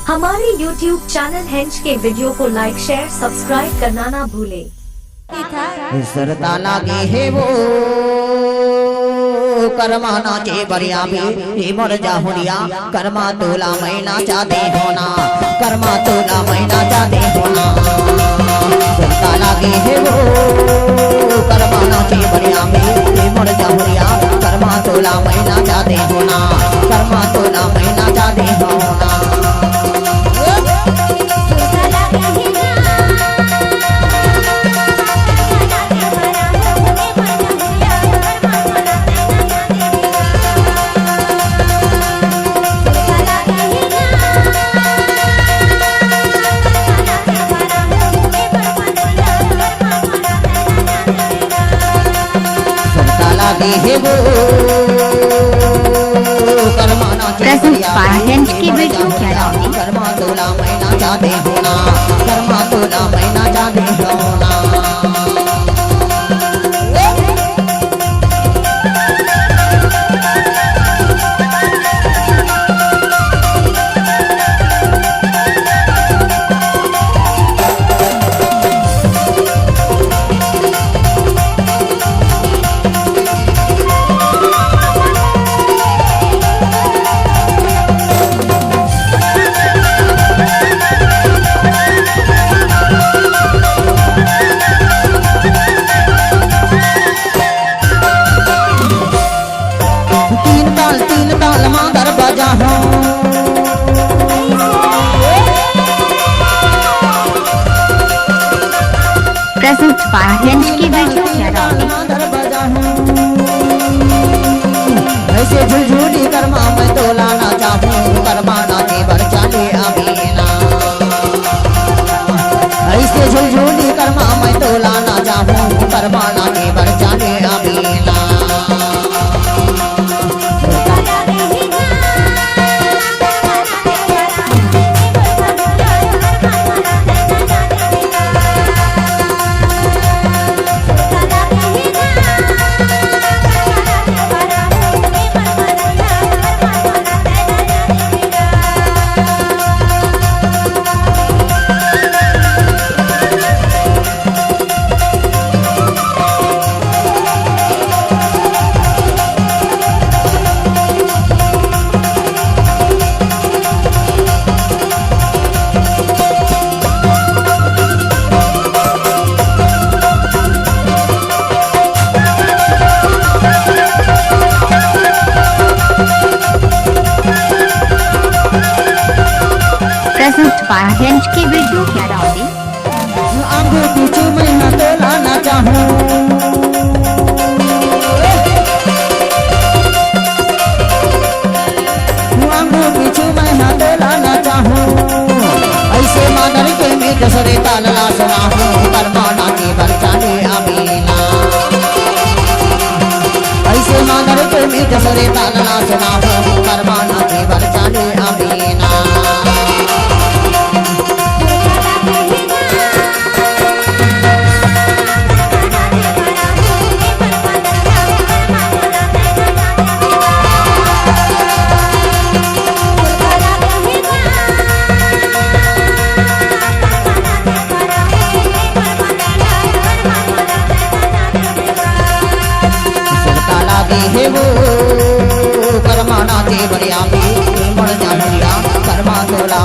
हमारे YouTube channel हेंच के वीडियो को लाइक शेयर सब्सक्राइब करना ना भूले। सरता लागे है वो कर्माना चे बरिया भी मर जा हुरिया कर्मा तोला महीना चाहते होना कर्मा तोला महीना चाहते होना सरता लागे है वो कर्माना चे बरिया भी मर जा हुरिया कर्मा तोला महीना चाहते होना कर्मा तोला महीना चाहते होना। की वीडियो कर्मा तोला महीना चाहते होना कर्मा तोला महीना चाहते होना। प्रेजेंट हेंच की वीडियो ऐसे झुझुली कर्मा मैं तोला ना चाहूँ कर्मा ना केवल चाले अमीना ऐसे झुझुली कर्मा मैं तोला ना चाहूँ कर्मा ना केवल चाले अमीना। हेंच की वीडियो क्या डाली आंगो पीछे मैं ना तोला ना चाहूँ आंगो पीछे मैं ना तोला ना चाहूँ ऐसे मादर के में दसरे ताला सुना हूँ कर्मा ना के बरचाने अमीना ऐसे मादर के में दसरे ताला सुना हूँ कर्मा ना के बरचाने अमीना। कर्मा ना ते बरिया भी मर जा कर्मा तोला